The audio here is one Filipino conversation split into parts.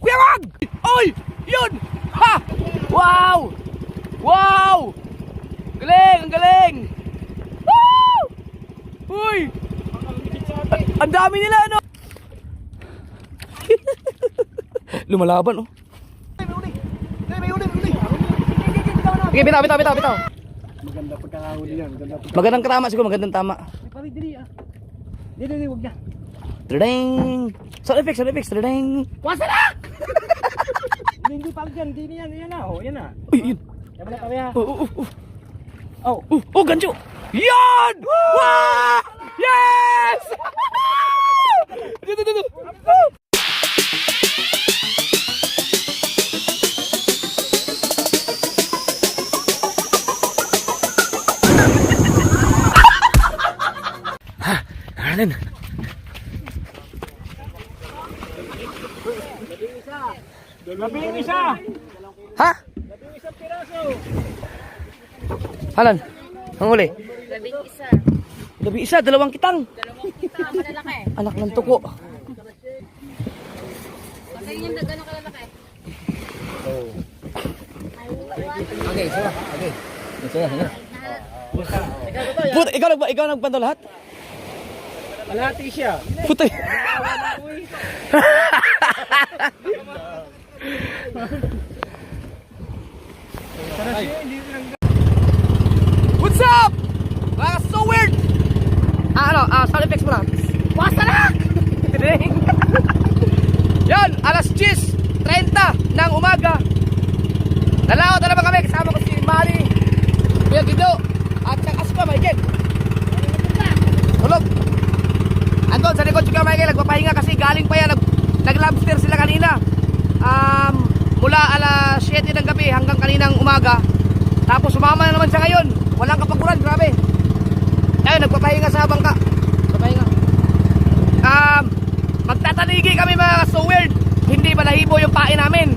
Kuya Mag! Oy! Yun! Ha! Wow! Wow! Galing! Ang galing! Woo! Uy! Ang dami nila ano! Lumalaban oh. May uli. Sige, bitaw. Maganda pagkakahuli yan. Magandang tama siguro, magandang tama. Dili, wag na. Tadang! Sound effects, tadang! Wasa na! Hindi pa dyan, hindi yan na. Oh, yan na. Uy, yun! Yan na kami ha. Oh, gancho! Yan! Wow! Yes! Dito. Alan. Labing isa! Ha? Labing isang piraso! Alan. Ang uli. Labing isa. 2 kitang. Dalawang kita, malalaki. Anak ng tuko. Patay yung gano'ng kalalaki. Okay. Puta, ikaw nagpanto lahat? Malati siya. Puta. What's up? So weird. Sound effects mo lang. Wasarak! Yan, alas 10:30 ng umaga. Nalaot na naman kami, kasama ko si Mali, Kuya Guido, at saka Aska, Michael. Hulog. Andun, sa likod si Kuya Michael, nagpapahinga kasi galing pa yan, nag-lobster sila kanina. Mula alas 7 ng gabi hanggang kaninang umaga. Tapos sumama na naman siya ngayon. Walang kapaguran, grabe. Ayun, nagpapahinga sa bangka. Papahinga. Magtataligi kami mga so weird. Hindi balahibo yung pain namin.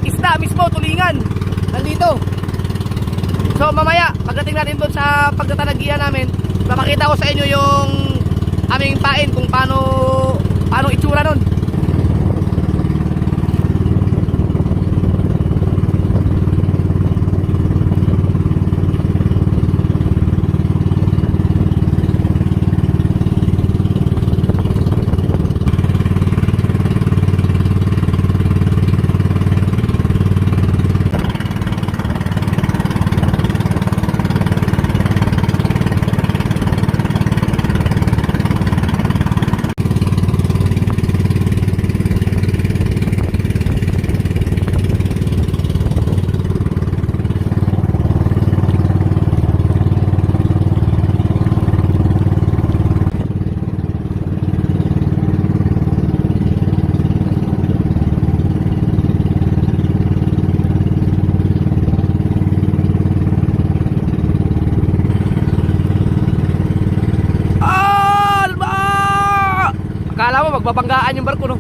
Isda mismo, tulingan. Nandito. So mamaya, pagdating natin doon sa pagtatalagihan namin, papakita ko sa inyo yung aming pain kung paano itsura nun. Akala mo magbabanggaan yung barko no?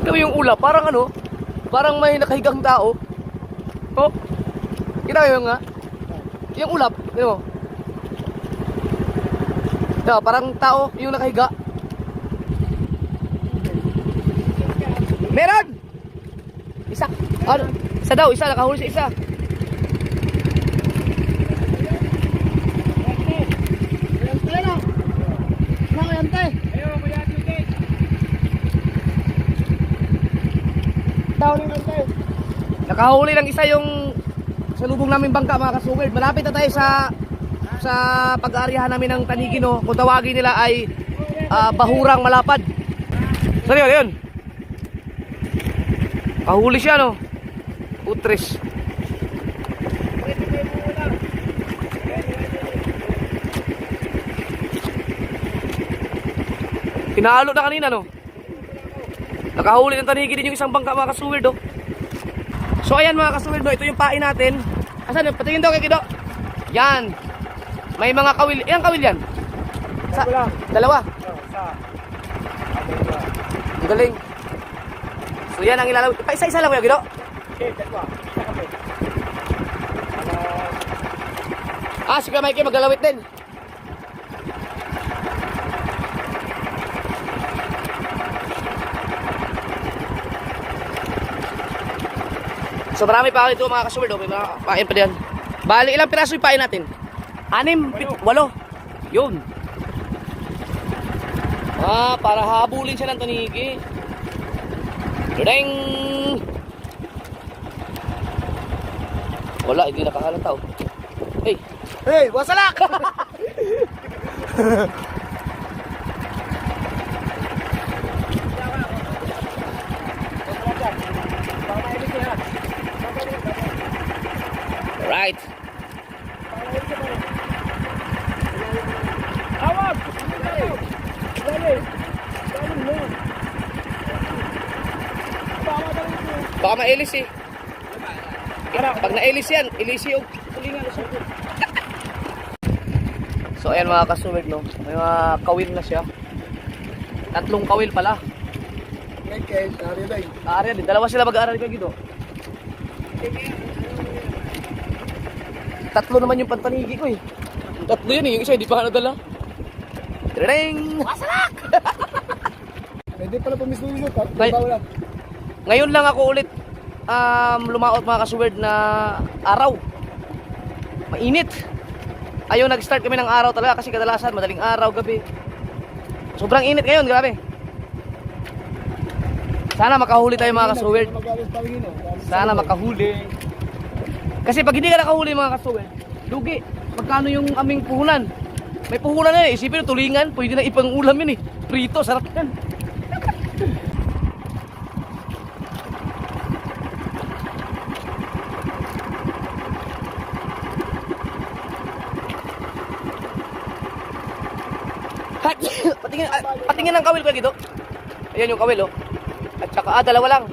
Ito yung ulap, parang ano, parang may nakahigang tao. Oh, kita yun nga. Yung ulap, yun mo. Ito, parang tao yung nakahiga. Meron! Isa. Ano? Isa daw, isa. Nakahuli sa isa. Nakahuli ng isa yung sa lubong namin bangka mga kasugid. Malapit na tayo sa pag-aaryahan namin ng Tanigino. Kung tawagin nila ay Bahurang Malapad. Saan yun? Yun. Kahuli siya no. Utres. Pinalo na kanina no. Nakahuli ng Tanigi din yung isang bangka mga kasugid do. So ayan mga kasugid do, ito yung pain natin. Asan? Patingin daw kay Kido. Yan. May mga kawil. Ilang kawil yan? Dalawa. Ang galing. So yan ang ilalawit. Isa-isa lang kuya Gido. Si Kuya Mikey maglalawit din. So marami pa ito mga kasuwerd. May mga pain pa diyan. Bali ilang piraso yung pain natin? 6, 8. Yun. Para habulin siya ng Tanigi. Ding! Wala, hindi nakahalata oh. Hey! Hey! Wasalak! Alright. Awag! Baka mailis eh. Pag nailis yan, ilisi yung tulingan. So ayan mga kasuwid no. May mga kawil na siya. 3 kawil pala. Area din. Dalawa sila mag-aaral ko Gido. 3 naman yung pantanigi ko eh. 3 yun eh. Yung isa hindi pa nadala. Ring! Wasalak! Pwede pala pumislulusot ha? Ngayon lang ako ulit lumaot mga kasuwerd na araw. Mainit. Ayaw nag-start kami ng araw talaga kasi kadalasan madaling araw, gabi. Sobrang init ngayon, grabe. Sana makahuli tayo mga kasuwerd. Sana makahuli. Kasi pag hindi ka nakahuli mga kasuwerd, dugi. Magkano yung aming puhunan? May puhunan na eh. Isipin yung tulingan, pwede na ipang ulam yun eh. Prito, sarap yan. Patingin ng kawil ko dito. Ayan yung kawil oh. At saka dalawa lang.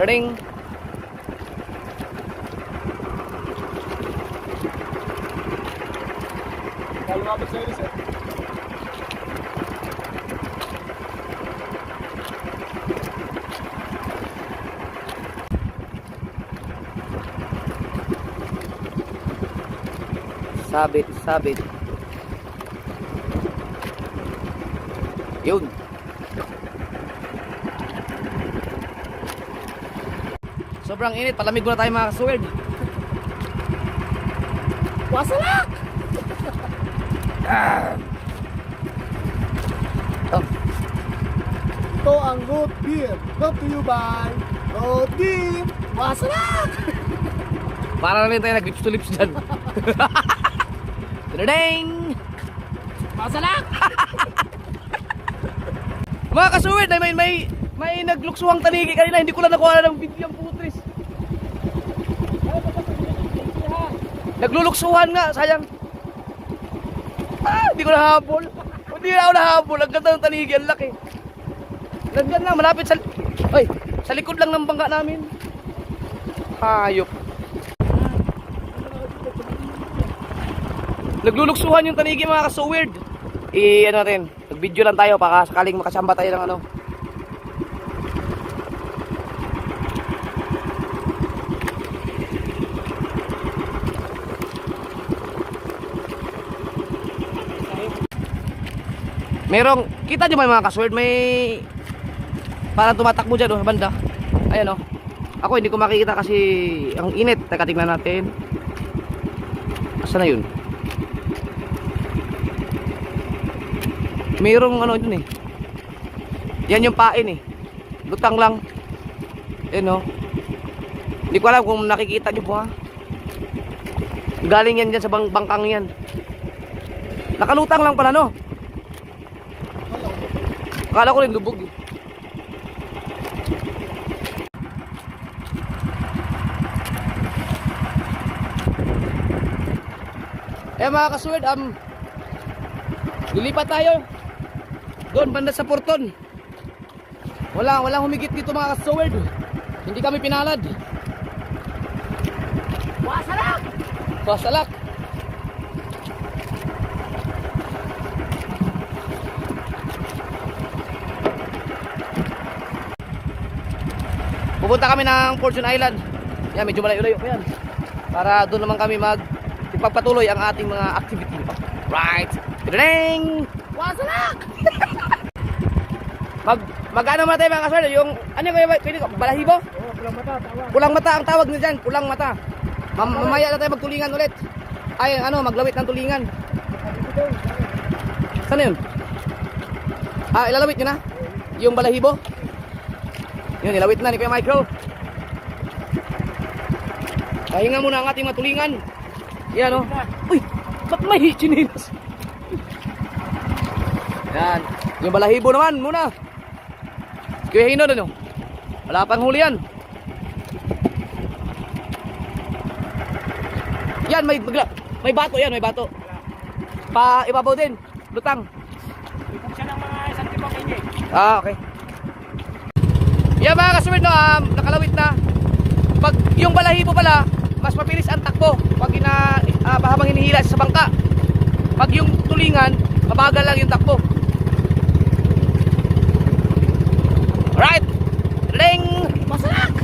Ring. Kalumapit sa ilis eh. Sabit, sabit. Yun. Sobrang init, palamig muna tayo mga kasuwerd. Wasalak! Oh. Ito ang Root Beer. Brought to you by Root Beer. Masarap! Para na rin tayo nag-lips to lips dyan. Tudadeng! Masarap! Mga kasuwid, may nagluksuhang tanigi kanina. Hindi ko lang nakuha ng video ang putris. Nagluluksuhan nga, sayang. Hindi ko nahabol. Hindi na ako nahabol. Ang ganda ng tanigi, ang laki. Nandyan na, malapit sa... Ay, sa likod lang ng bangka namin. Hayop. Nagluluksuhan yung tanigi mga kasuwid. Ano natin, nag-video lang tayo para sakaling makasamba tayo ng ano. Merong, kita nyo ba mga kasuwid, may parang tumatakbo dyan sa banda. Ayan o. Ako hindi ko makikita kasi ang init. Teka, tingnan natin. Asa na yun? Mayroong ano yun eh. Yan yung pain eh. Lutang lang. Ayan o. Hindi ko alam kung nakikita nyo po ha. Galing yan dyan sa bangkang yan. Nakalutang lang pala no. Akala ko rin lubog eh. Mga kasuwid, lilipat tayo doon banda sa Porton. Walang humigit dito mga kasuwid. Hindi kami pinalad. Wasalak! Wasalak! Pupunta kami ng Fortune Island. Yan, medyo malayo-layo pa yan. Para doon naman kami ipagpatuloy ang ating mga activity. Right. Ding! Wasalak! Mag-ano muna tayo mga kaswerte? Yung, ano yung pwede ko? Balahibo? Oh, pulang mata, tawag. Pulang mata ang tawag nyo dyan. Pulang mata. Mamaya na tayo magtulingan ulit. Ay, maglawit ng tulingan. Saan na yun? Ilalawit nyo na? Yung balahibo? Yun, ilawit na ni Kuya Micro. Pahinga muna ang ating matulingan. Yan o. Uy, ba't may chinilas? Yan. Yung balahibo naman muna. Kuya Hino din o. Wala pang huli yan. Yan, may bato yan, may bato. Ibabaw din. Lutang. Ipag siya ng mga isang tipong hindi. Okay. Yan mga kasuwid no, nakalawit na. Pag yung balahibo pala, mas mabilis ang takbo pag habang hinihila sa bangka. Pag yung tulingan, mabagal lang yung takbo. Alright. Ring! Masalak!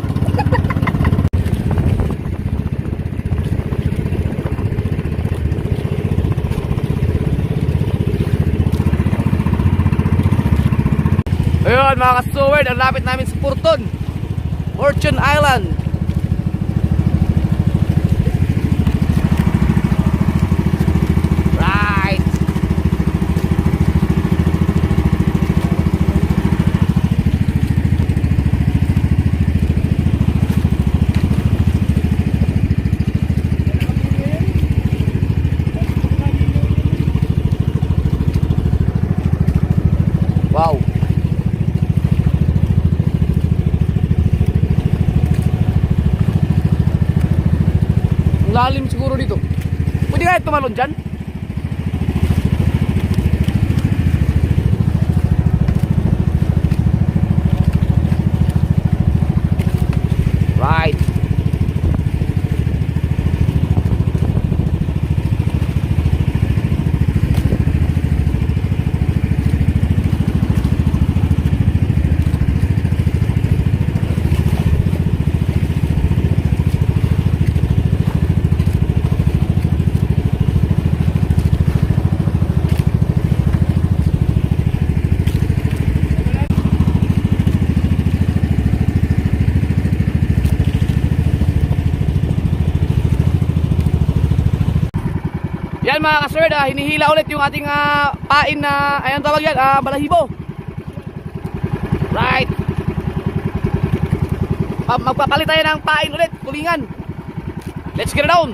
Ayun mga kasuwid, ang lapit namin sa Porton, Fortune Island. Right. Wow. Lalim siguro dito. Pwede kaya tumalon dyan? Right. Yan mga ka-sword, hinihila ulit yung ating pain na, ayan tawag yan, balahibo. Right. Magpapalit tayo ng pain ulit, tulingan. Let's get it down.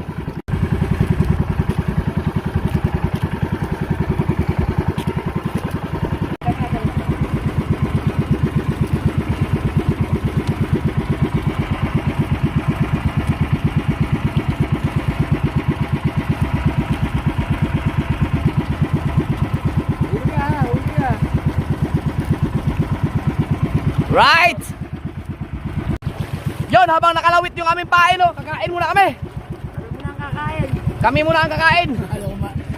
Right! Yon, habang nakalawit yung aming pain, oh, kakain muna kami. Kami muna ang kakain.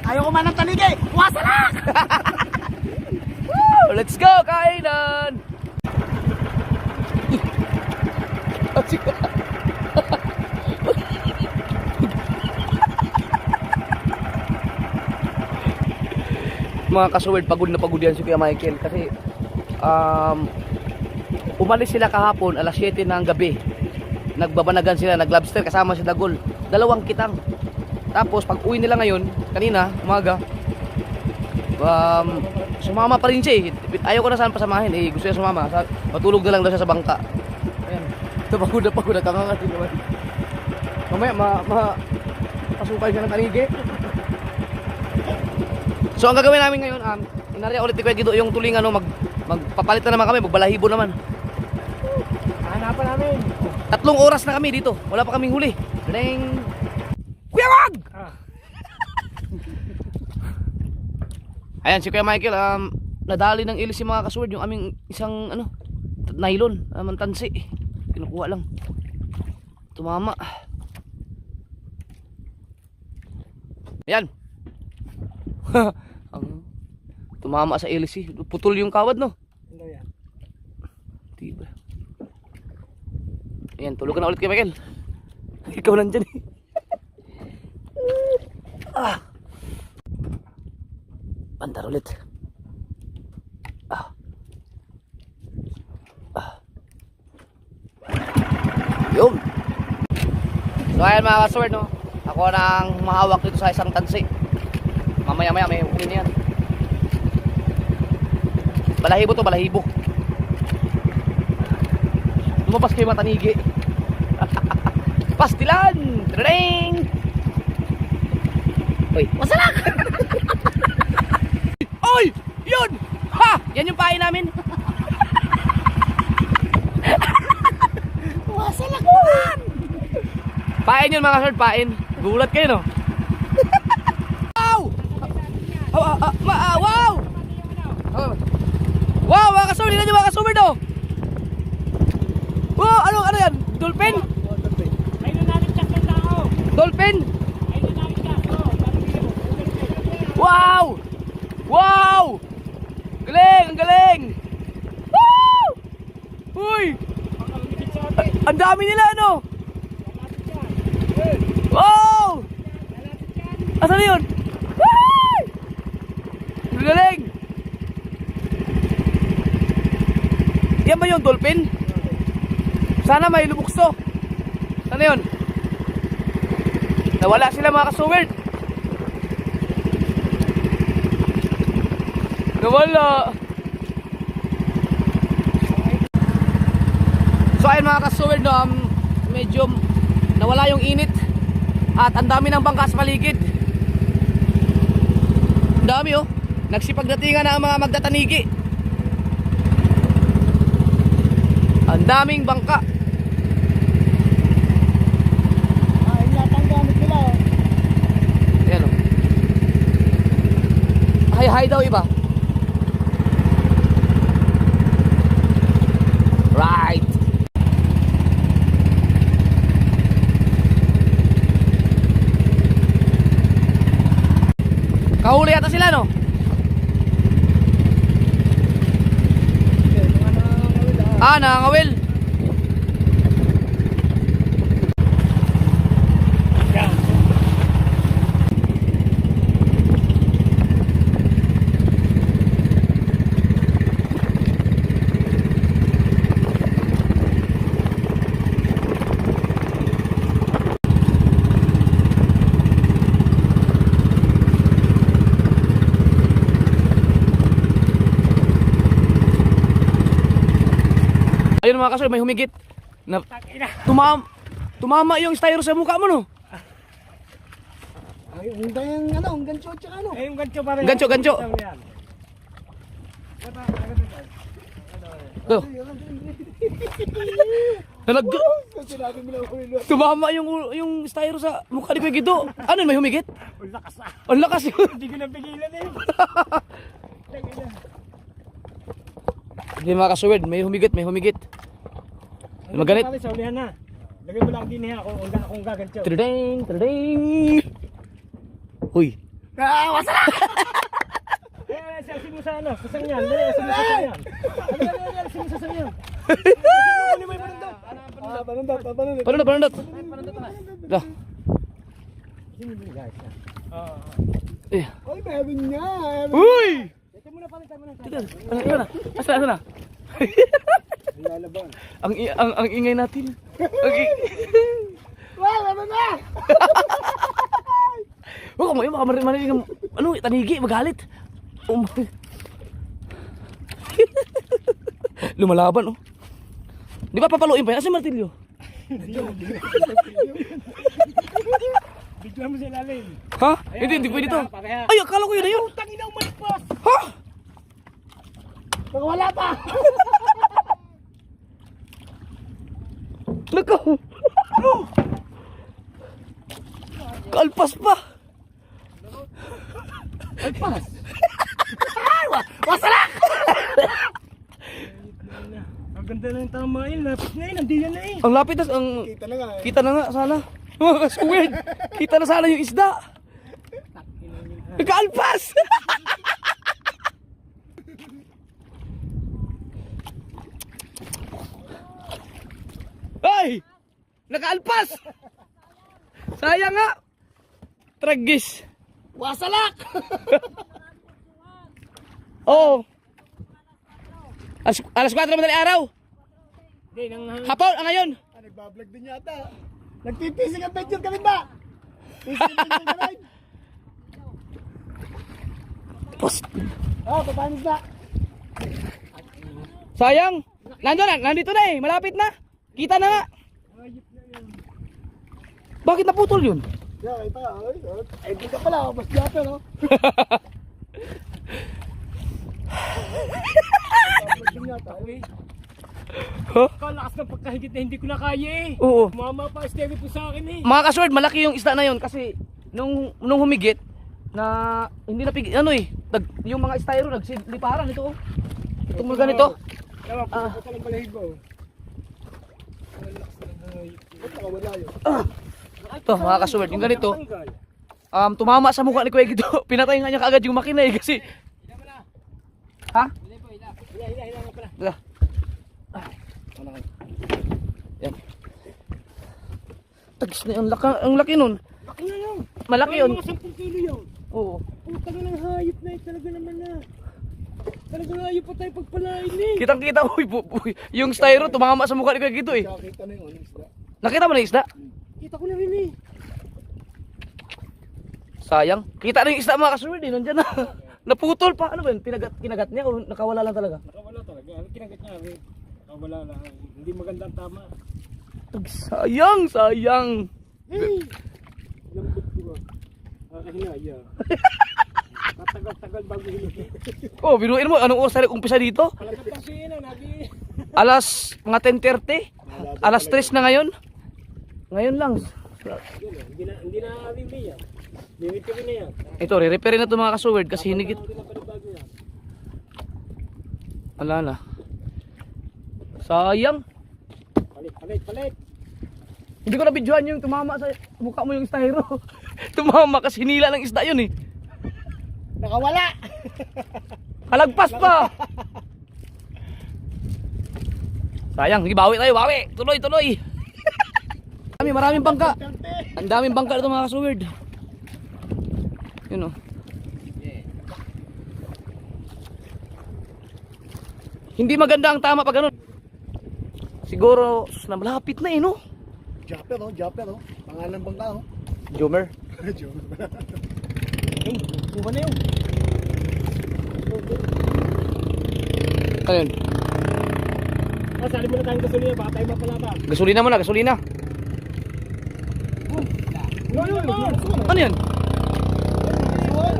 Ayaw ko man ng taligi. Wasalak! Woo! Let's go, kainan! Mga kasuwerd, pagod na pagod yan si Kuya Michael kasi umalis sila kahapon alas 7 ng gabi. Nagbabanagan sila, naglobster kasama si Dagol. 2 kitang. Tapos pag uwi nila ngayon, kanina, umaga, sumama pa rin siya eh. Ayaw ko na saan pasamahin eh. Gusto niya sumama. Matulog na lang daw siya sa bangka. Ayan. Ito pagod na kangangatin naman. Mamaya, pasukay siya ng kanigi. So ang gagawin namin ngayon, inarya ulit ni Kuya Gido yung tulingan, no, magpapalit na naman kami, magbalahibo naman. Hanapan namin. 3 oras na kami dito. Wala pa kaming huli. Ding! Kuya wag! Ayan si Kuya Michael, nadali ng ilis yung mga kasuwerd, yung aming isang nylon, mantansi. Kinukuha lang. Tumama. Ayan. Tumama sa ilis eh. Putol yung kawad, no? Diba? Ayan, tulog na ulit kay Michael. Ikaw nandyan eh. Bandar ulit. Yun. So ayan mga ka-sword, no? Ako nang mahawak dito sa isang tansi. Mamaya may huli na yan. Balahibo to, balahibo. Lumabas kayo matanigi. Pastilan! Tring! Uy, masalak! Oy! Yun! Ha! Yan yung pain namin. Wasalak man! Pain yun mga sword, pain. Gulat kayo, no? Wow! Wow! Wow, mga kasumber, hindi mga kasumber, no? Wow, ano yan? Dolphin? Dolphin? Wow! Wow! Galing! Ang galing! Woo! Uy! Ang dami nila, ano? Wow! Asan yun? Woo! Ang galing! Yan ba yung dolphin? Sana may lubukso. Sana yun? Nawala sila mga kasuwerd. Nawala. So ayun mga kasuwerd, no, medyo nawala yung init. At ang dami ng bangka sa paligid. Ang dami, oh. Nagsipagdatingan na ang mga magtatanigi. Ang daming bangka. Inatang gamit nila, oh. Ayan, oh. Hay daw iba. Right. Kahuli yata sila, no? Nangangawil. yun mga kaswerd, may humigit. Na, tumama yung styro sa mukha mo, no? Ay, hindi yung ano, ang gancho tsaka ano. Eh, yung gancho pa rin. Gancho. Ito. Kasi natin mo lang ulo. Tumama yung styro sa mukha ni Kuya Gido. Ano yun, may humigit? Ang lakas na. Ang lakas yun. Hindi ko na pigilan eh. Hindi mga kaswerd, may humigit. Maganit. Sa ulihan na. Lagay mo lang din niya akong gagancho. Trideng. Huy. Wasala! Selfie mo sa ano, sa sangyan. Selfie mo sa sangyan. Selfie mo sa sangyan. Ano mo yung panundot? Panundot. Dah. Eh. Ay, meron niya. Huy! Ito muna pala, tayo muna. Dito. Asa na? Lalaban. Ang ingay natin. Wow, ano na? Oh, kumayo baka marinig ng ano, tanigi, magalit. Oh my. Lumalaban oh. Di ba papaluin pa yan? Asa yung martilyo? Bigla mo sa ilalim. Ha? Hindi pwede to. Ay, akala ko yun na yun. Tangin ang malpas. Ha? Wala pa. Nako. Kalpas pa. Alpas. Wasala! Ang ganda na yung tamain. Lapit na yun. Nandiyan na eh. Ang lapit na, ang Kita na nga eh. kita na nga sana. Mga kaswerd. Kita na sana yung isda. Nagkaalpas. Ay! Nakaalpas! Sayang nga! Tragis! Wasalak! Oo! Alas 4 na madaling araw! Hindi, nang Hapon! Ngayon! Nagbablog din yata. Nagpipising ang picture kami ba? Pising ang picture kami. Post! Oh, papanis na. Sayang! Nandito na eh! Malapit na! Kita na nga! Bakit naputol yun? Yeah, ito. Ay, di ka pala. Mas diaper, no? Nagbablog din yata. Huh? kalakas ng pagkahigit na hindi ko na kaya eh. Oo. Mama pa, stemi po sa akin eh. Mga kasword, malaki yung isda na yun kasi nung humigit na hindi na ano eh, yung mga styro nagsiliparan ito oh. Itong mga ganito. Tama, puto ka lang balahig ko. Ba't nakawala yun? Ito mga kasword, yung ganito tumama sa mukha ni Kuya Gido. Pinatay nga niya kaagad yung makina eh kasi ha? Hila nga pala. Wala. Yan. Tagis na yung ang laki nun. Laki na yun. Malaki yun. Mga 10 kilo yun. Oo. Puta ka ng hayop na eh. Talaga naman na. Talaga hayop pa tayo pagpalain eh. Kitang-kita yung styro tumama sa mukha ni Kuya Gido eh. Kakita na yung isda. Nakita mo na yung isda? Kita ko na rin eh. Sayang. Kita na yung isda mga kasword eh. Nandiyan na. Naputol pa. Ano ba yun? Kinagat niya o nakawala lang talaga? Nakawala talaga. Ano kinagat niya eh. Nakawala lang. Hindi maganda ang tama. Sayang. Hey! Lambot ko ba? Hinaya. Katagal-tagal bago hinaya. Oh, biruin mo. Anong oras tayo umpisa dito? Palagkat kasi yun ah. Nagi. Alas mga 10:30. Alas 3 na ngayon. Ngayon lang. Hindi na bibig yan. Limit ko na yan. Ito, re-repairin na ito mga kasword kasi hinigit. Hindi na panibago yan. Wala na. Sayang. Palit. Hindi ko na-videoan yung tumama sa mukha mo yung styro. Tumama kasi hinila ng isda yun eh. Nakawala! Kalagpas pa. Sayang, sige bawi tayo, bawi. Tuloy. Maraming bangka. Ang daming bangka dito mga kasword. Yun oh. Hindi maganda ang tama pag ganun. Siguro malapit na eh no. Japper, oh. Pangalan bang ka, oh. Jomer. Kuha na yun. Ayun. Sali mo na tayong gasolina, baka tayo mapalaban. Gasolina muna, gasolina. Ano yan?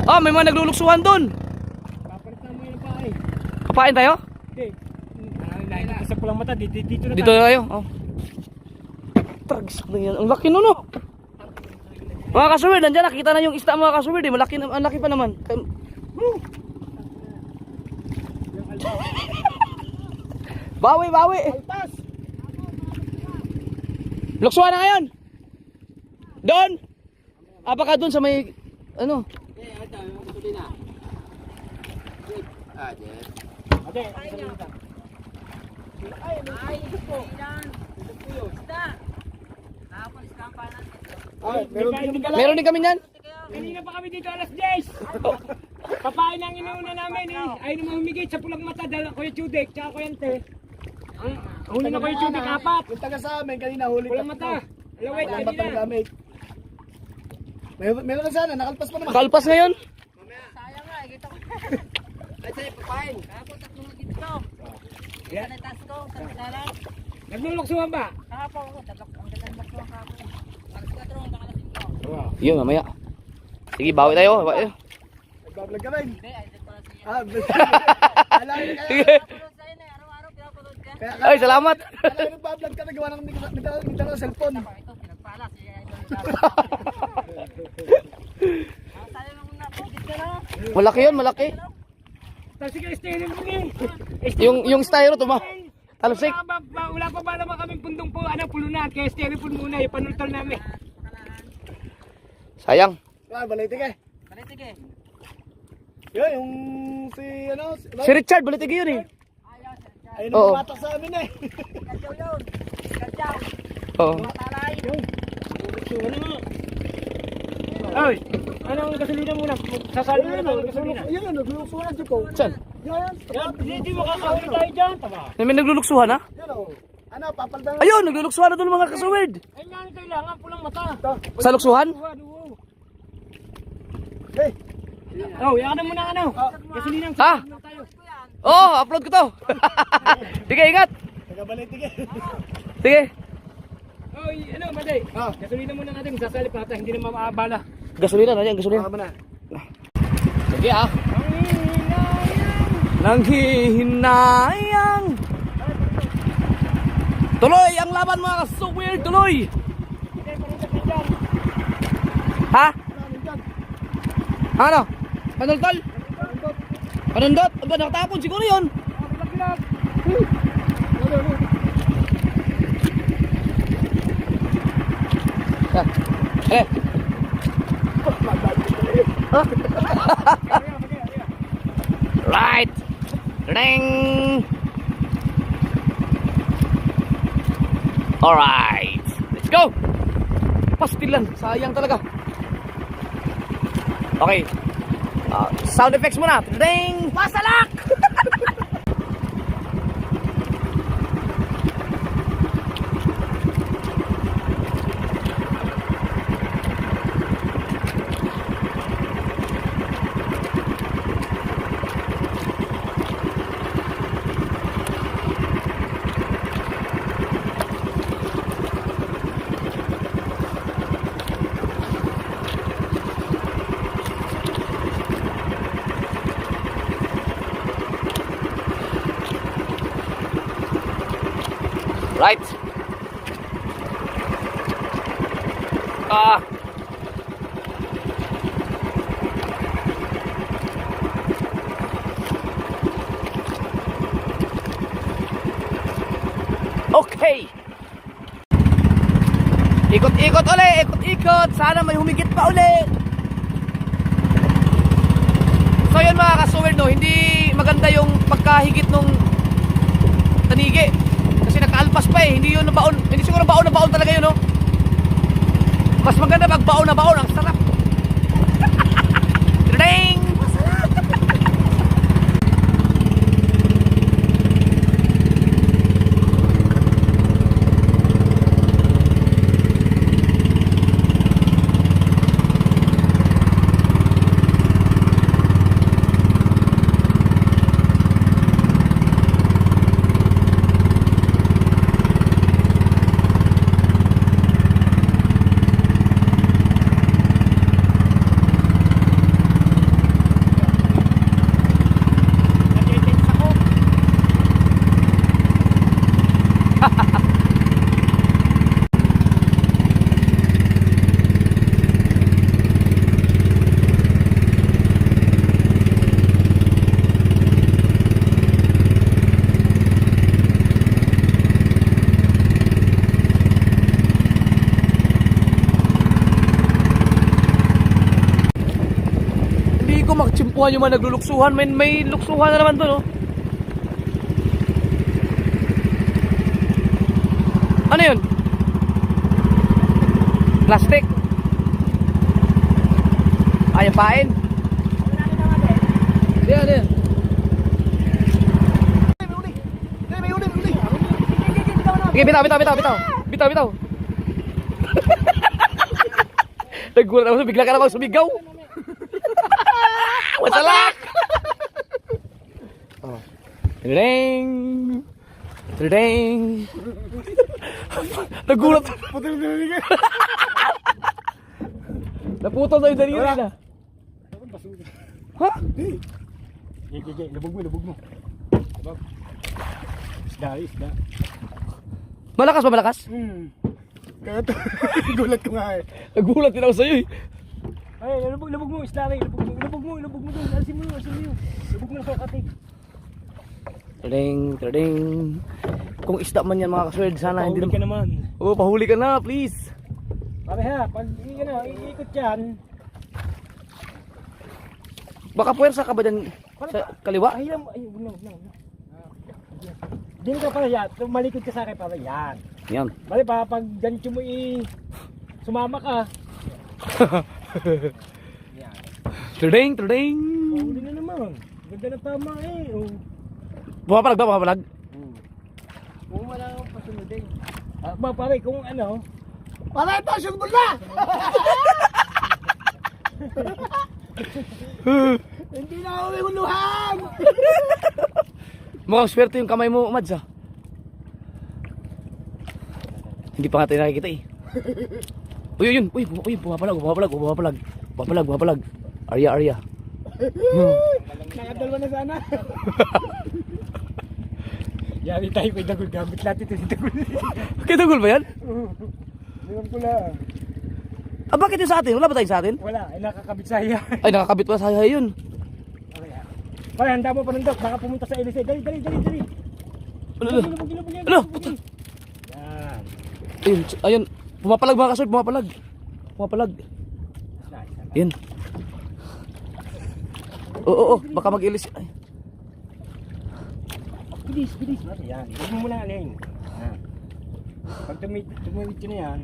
Ah, may mga nagluluksuhan doon. Papalit na mo yung paay. Kapain tayo? Okay. Isa po lang mata, dito na Dito na tayo. Oh. Tragis na yan. Ang laki nun, no? Mga kasuwid, nandiyan nakita na yung isda mga kasuwid. Eh. Malaki, ang laki pa naman. Bawi, bawi. Alpas! Luksuhan na ngayon. Doon. Baka doon sa may, ano? Okay, Meron Meron din kami niyan. kanina pa kami dito alas 10. Papain ang inuuna namin eh. Ayaw naman humigit sa pulang mata dahil Kuya Chudek tsaka Kuya Ante. Ang huli na Kuya Chudek 4. Yung taga sa amin, kanina huli. Pulang mata. Alaway Walang batang kanina. gamit. Meron na sana, nakalpas pa naman. Kalpas ngayon. Sayang nga, kita ko. Ay, sa'yo, papain. Ako, tatlong dito. Yeah. Sa natas ko, sa nasalang. Nagluluksuhan ba? Kahapon ako, ang ganda mo ko kahapon. Alas 4, ang alas 5. Yun, mamaya. Sige, bawi tayo. Bawi tayo. Nagbablog ka rin. Hindi, ay, dito pala siya. Alam mo na Sige. kaya. Pinapanood sa'yo na, araw-araw pinapanood ka. Kaya Ay, salamat. alam mo nagbablog ka, nagawa ng nagdala ng cellphone. Ito, pinagpala siya. Sayang mo na, pagkit ka na. Malaki yun, malaki. Tapos sige, steering mo eh. Yung styro, talsik. Wala pa ba naman kaming pundong po, pulunan. Kaya steering po muna, ipanultol namin. Sayang. Balay tige. Balitig eh. Yun, yung si Si Richard, balitig yun eh. ayun Oo. ang matak sa amin eh. Kadyaw yun. Kadyaw. Oo. Matalay. Ano mo? Ay, anong gasolina muna? Sasali mo na tayo ng gasolina. Yun, naglulusunan dito. Saan? Yan, Hindi mo kakahuli tayo dyan, tama. May nagluluksuhan ha? yan o. Ano, papaldan. Ayun, nagluluksuhan na doon mga kasuwid. Ay nga, kailangan pulang mata. Sa luksuhan? Hey, Oh, yan na muna gasolina. Ha? Tayo. Oo, upload ko to. Sige, ingat. nagabalay tige. Sige. Oh, Maday. Gasolina muna natin, sasali pa tayo, hindi na maabala. Gasolina na yan, gasolina. Tama na. Sige ah. Nanghihinayang. Tuloy ang laban mga kasuwid, tuloy. Ha? Ano? Panultol? Panundot? Aba, nakatapon siguro yun. Eh. Right. Ring. Alright. Let's go. Pastilan. Sayang talaga. Okay. Sound effects muna. Ring. Pasalak. Right. Okay. Ikot-ikot ulit, ikot-ikot. Sana may humigit pa ulit. So yun mga kasuwid, no, hindi maganda yung pagkahigit nung tanigi. Kasi nakaalpas pa eh, hindi yun baon, hindi siguro baon na baon talaga yun, no? Mas maganda pag baon na baon, ang sarap. Ding! ko magtsimpuhan yung mga nagluluksuhan. May luksuhan na naman doon, oh. Ano yun? Plastic. Ayaw pain. Diyan, diyan. May uli. Sige, bitaw. Bitaw. Nagulat ako, bigla ka naman sumigaw. Masalak! Oh. Tadeng! Nagulat. Naputol na yung daliri na. Ha? Gigi, lubog mo. Isda. Malakas ba malakas? Kaya to, gulat ko nga eh. Nagulat din ako sa'yo eh. Ay, lubog mo, isda rin. Lubog mo doon. Alisin mo yun. Lubog mo sa katig. Tadeng. Kung isda man yan mga kaswerd, sana hindi Pahuli ka naman. Oh, pahuli ka na, please. Pare ha, pag iikot yan. Baka puwersa ka ba dyan sa kaliwa? Ay, huwag na. Diyan ka pala yan. Malikod ka sa akin pala yan. Yan. Bale pa, pag ganito mo sumama ka. Yan. Tadeng. Pahuli na naman. Ganda na tama eh. Oh. Bumapalag. Kung wala akong pasunodin. Pare, kung ano. Para ito, shootball na! Hindi na ako may huluhan! Mukhang swerte yung kamay mo, Mads ah. Hindi pa nga tayo nakikita eh. Uy, yun. Uy, bumapalag. Arya. Nakadalwa na sana. Yari tayo may dagol. Gamit natin ito si dagol. Kitagol ba yan? Tingnan ko lang. Ah, bakit yung sa atin? Wala ba tayo sa atin? Wala, ay nakakabit sa iya. Ay, nakakabit pa sa yun. Okay ah. Pare, handa mo panundok. Baka pumunta sa LC. Dali. Ano? Lubog. Ano? Yan. Ayun. Pumapalag mga kaswerd, pumapalag. Nice. Yan. Oo, baka mag-ilis. Ay. Bilis. Yan. Huwag mo muna ano yun. Yan. Pag tumawid ka na yan.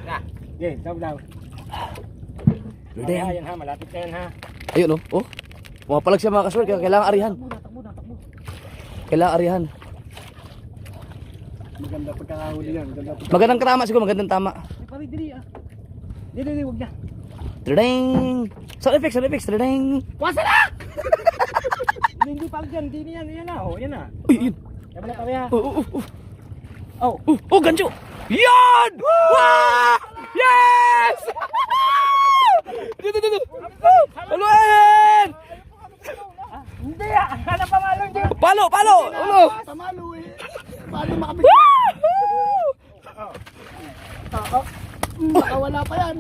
Na. Okay, down. Yan ha, malapit na yan ha. Ayun oh. Pumapalag siya mga kaswerd, kaya kailangan arihan. Takbo. Kailangan arihan. Maganda pagkakahuli yan. Magandang tama siguro, magandang tama. Pare, dili ah. Dili, huwag na. Tadeng! Sound effects, tadeng! Wasalak! Hindi pa dyan, hindi yan na. Oh, yan na. Uy, yun. Yan na pare ha. Oh, gancho! Yan! Wow! Yes! Dito. Haluin! Hindi ah, hanap pa malong dyan. Palo! Ulo! Tamalo eh. Paano makabit? Makawala pa yan.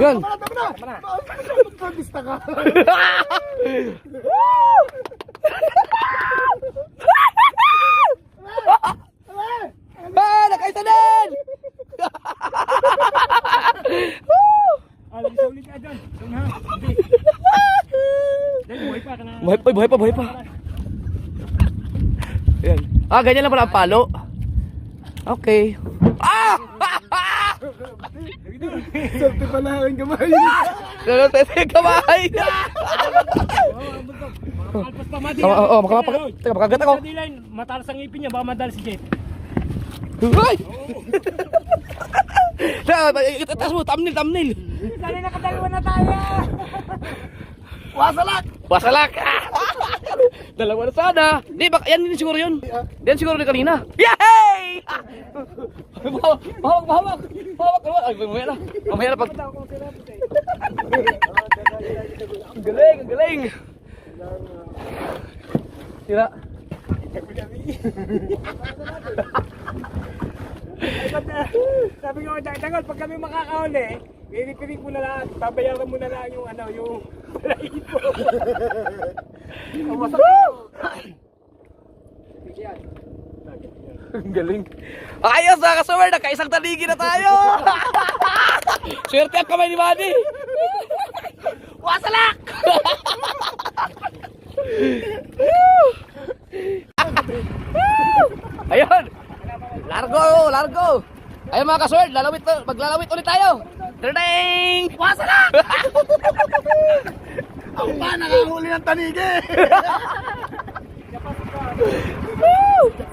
Yan. Tama na. Magkabista ka. Nakaisa din! Alam sa ulit ka dyan. Doon ha. Dahil buhay pa ka na. Buhay pa. Yan. Ah, ganyan lang pala ang palo. Okay. Ah! Sorte pala ang kamay. Tete kamay. Makakalpas pa madi. Oo, teka, makagat ako. Matalas ang ngipin niya, baka madal si Jet. Ay! Itaas mo, thumbnail. Dali nakadalawa na tayo. Wasalak! Dalawa na sana. Di, yan din siguro yun. Yan siguro din kanina. Yay! Bahawak. Ay, mamaya na pag... Ang galing. Tira. Sabi ko, Tanggol, pag kami makakahuli, pinipinig mo na lang, babayaran mo na lang yung balahibo. Ang galing. Ayos na, kasumar. Nakaisang taligi na tayo. Swerte ang kamay ni Manny. Wasalak! Ayun! Largo! Largo! Ayun mga kasword, maglalawit ulit tayo! Tadang! Wasalak! Ako pa, nakahuli ng tanigi.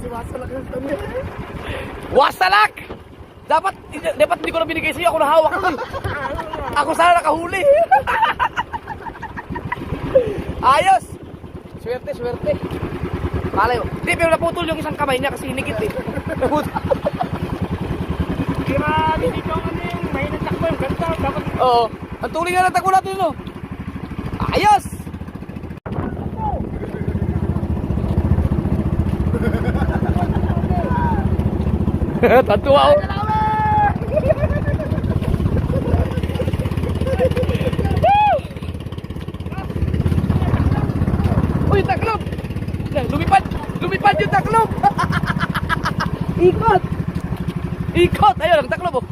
Si Wasalak ng tanigi. Wasalak! Dapat hindi ko na binigay sa'yo, ako nahawak ko. Ako sana nakahuli. Ayos! Swerte, swerte. Malay mo. Hindi, pero naputol yung isang kamay niya kasi hinigit eh. Naputol. Grabe dito ang ano yung mahina takbo yung ganda. Dapat Oo. Ang tuloy nga ng takbo natin, no? Ayos! Tatuwa ako. Uy, taklob! Lumipad! Lumipad yung taklob! Ikot! Ikot! Ayun, ang taklob oh.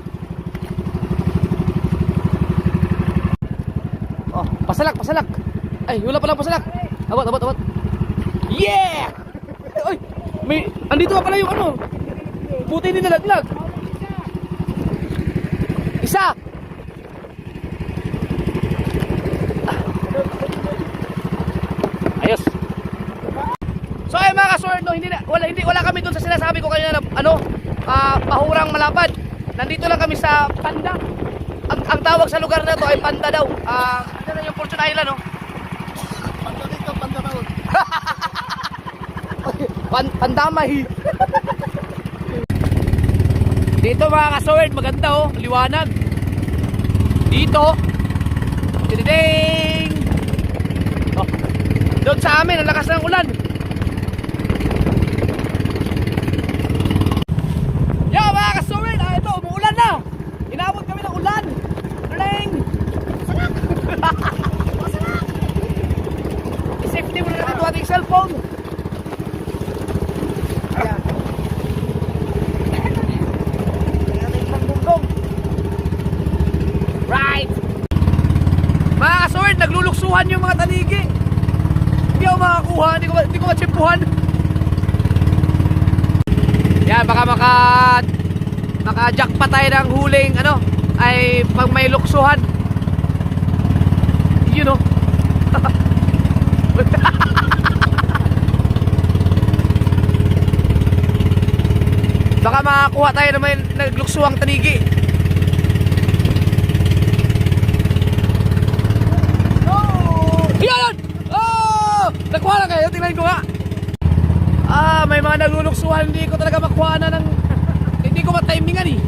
Oh, pasalak, pasalak. Ay, wala palang pasalak. Abot, abot, abot. Yeah! Uy, andito pa pala yung ano. Puti din nalaglag. Isa. Ayos. So ay mga kasword, no, wala kami dun sa sinasabi ko kanina na pahurang malapad. Nandito lang kami sa Panda. Ang tawag sa lugar na to ay Panda daw. Ano na yung Fortune Island, no? Panda dito, panda road. Pandamay. Dito mga kasword, maganda oh, liwanag. Dito. Ding. Oh. Doon sa amin, ang lakas ng ulan. Yo mga kasword, ito, umuulan na. Inabot kami ng ulan. Ding. Safety mo na natin ito ating cellphone. Right. Mga kasword, nagluluksuhan yung mga tanigi. Hindi ako makakuha, hindi ko matsimpuhan. Yan, baka maka-jackpot tayo ng huling ay pag may luksuhan. You know. Baka makakuha tayo na may nagluksuhang tanigi. Yan! Oh! Nakuha na kayo, tingnan ko nga. May mga nagluluksuhan, hindi ko talaga makuha na ng... Hindi ko matimingan eh.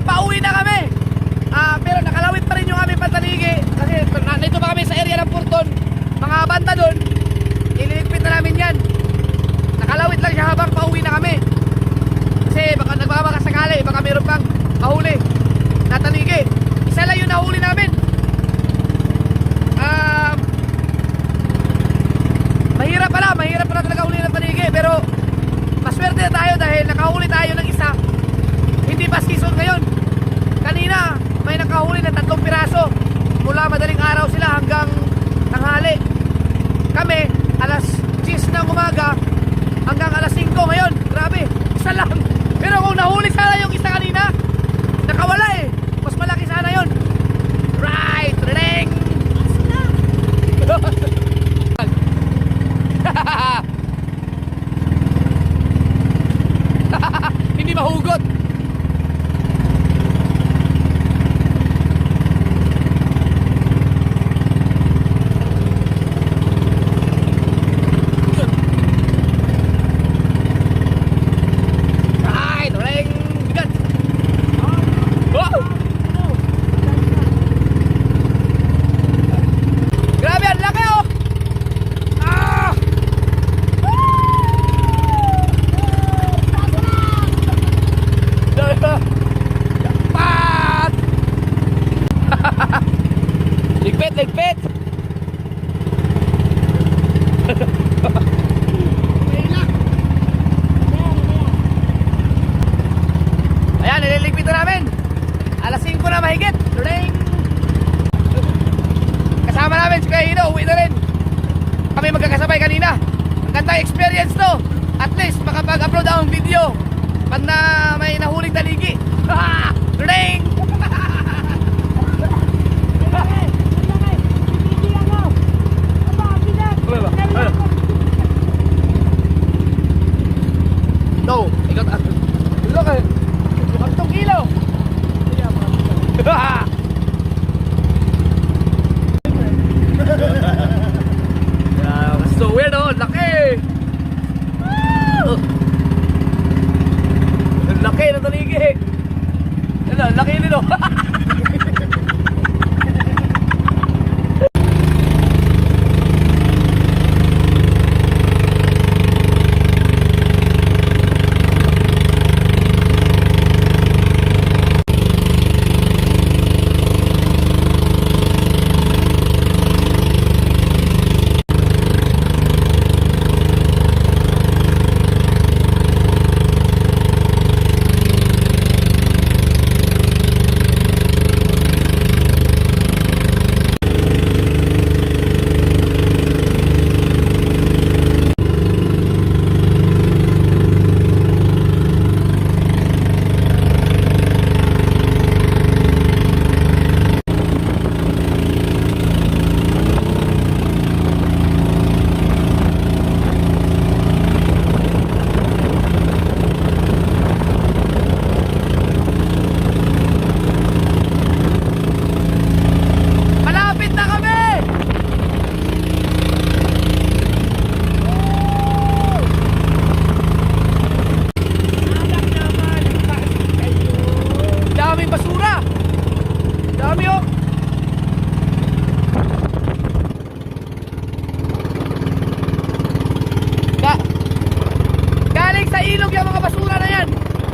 Pauwi na kami. Pero nakalawit pa rin yung aming pantanigi kasi nandito pa kami sa area ng Purton. Mga banda doon, ililigpit na namin yan. Nakalawit lang siya habang pauwi na kami. Kasi baka nagmamakasakali, baka meron pang mahuli na tanigi. Isa lang yung nahuli namin. Mahirap pala talaga huli ng tanigi. Pero maswerte na tayo dahil nakahuli tayo ng isa. Hindi pa season ngayon. Kanina, may nakahuli na 3 piraso. Mula madaling araw sila hanggang tanghali. Kami, alas 10 ng umaga hanggang alas 5 ngayon. Grabe, isa lang. Pero kung nahuli sana yung isa kanina, nakawala eh. Mas malaki sana yun. Right, ring. Hindi mahugot. experience to. At least makapag-upload akong video pag na may nahuling taligi. Ring! No, ikaw taas. Ilo ka. Kapitong kilo. Yeah, so weird oh, laki. Ang laki ng taligi. Ano, laki nito. Malapit na kami! Daming basura! Dami oh! Galing sa ilog yung mga basura na yan!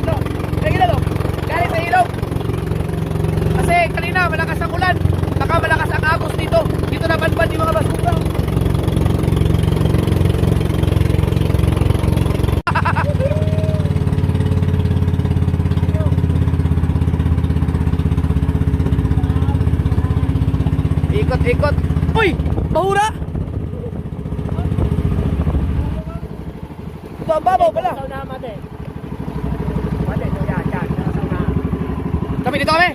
No, tingnan mo. Galing sa ilog. Kasi kanina malakas ang ulan. Baka malakas ang agos dito. Dito na banban yung mga basura. Ikot-ikot. Uy! Bahura! Ito ang babaw pala. Kami dito kami.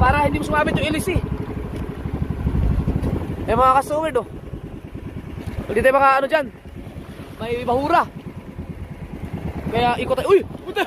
Para hindi mo sumabit yung ilis eh. Eh mga kasuwid oh. Hindi tayo mga ano dyan. May bahura. Kaya ikot tayo. Uy! Puta!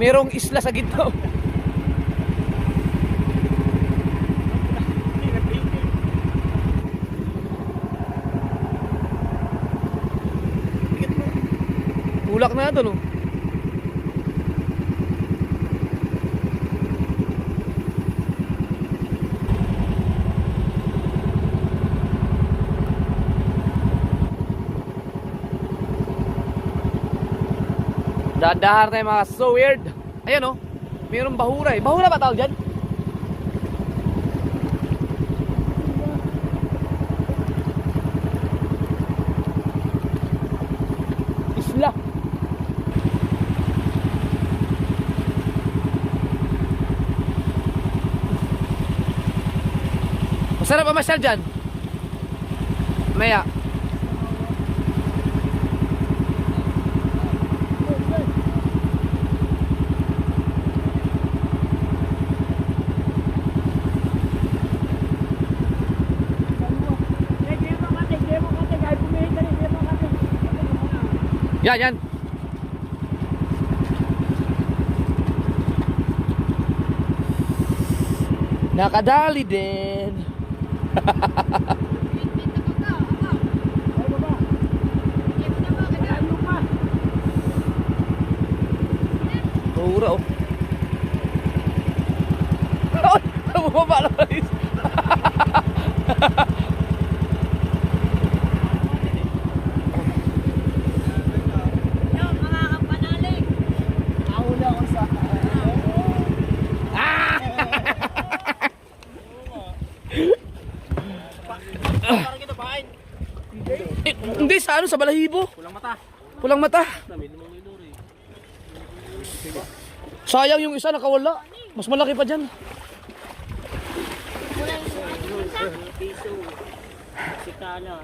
Merong isla sa gitna. Tulak na ito no. Dadahar tayo mga so weird. Ayan oh, mayroong bahura eh. Bahura ba tawag dyan? Isla. Masarap ang masyal dyan. Maya. Yan, yan. Nakadali din. Bahura oh. Bumaba na guys. Ahuli ako sa... Hindi, sa ano, sa balahibo. Pulang mata. Pulang mata. Sayang yung isa nakawala. Mas malaki pa dyan. Piso. Sikala.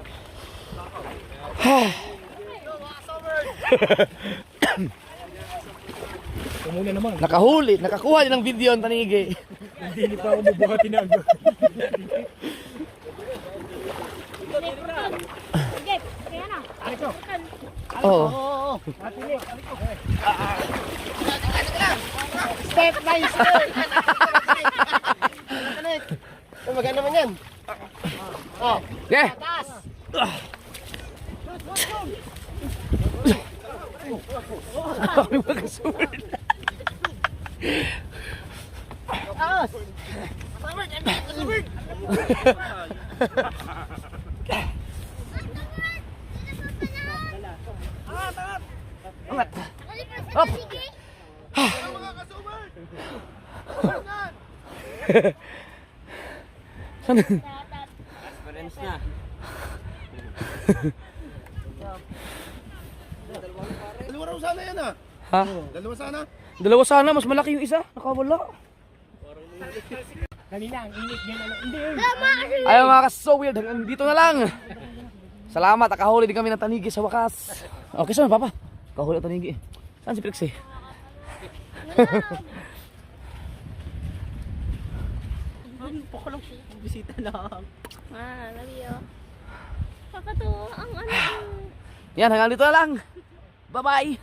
Kumuna naman. Nakahuli, nakakuha din ng video ang tanigi. Hindi pa ako bubuhatin na agad. Oo. Oo. Step by step. Maganda naman yan. Oh. Okay. Taas. Up. Sana. Experience na. Dalawa raw sana yan ah. Ha? Dalawa sana. Dalawa sana, mas malaki yung isa. Nakawala. Kanina, ang init niya na. Hindi yun. Ayaw mga ka-so weird, hanggang dito na lang. Salamat, nakahuli din kami ng tanigi sa wakas. Okay, saan papa? Kahuli ng tanigi. Saan si Prix eh? Pakulong bisita lang. Love you. Kakatuwa ang ano. Yan, hanggang dito na lang. Bye-bye.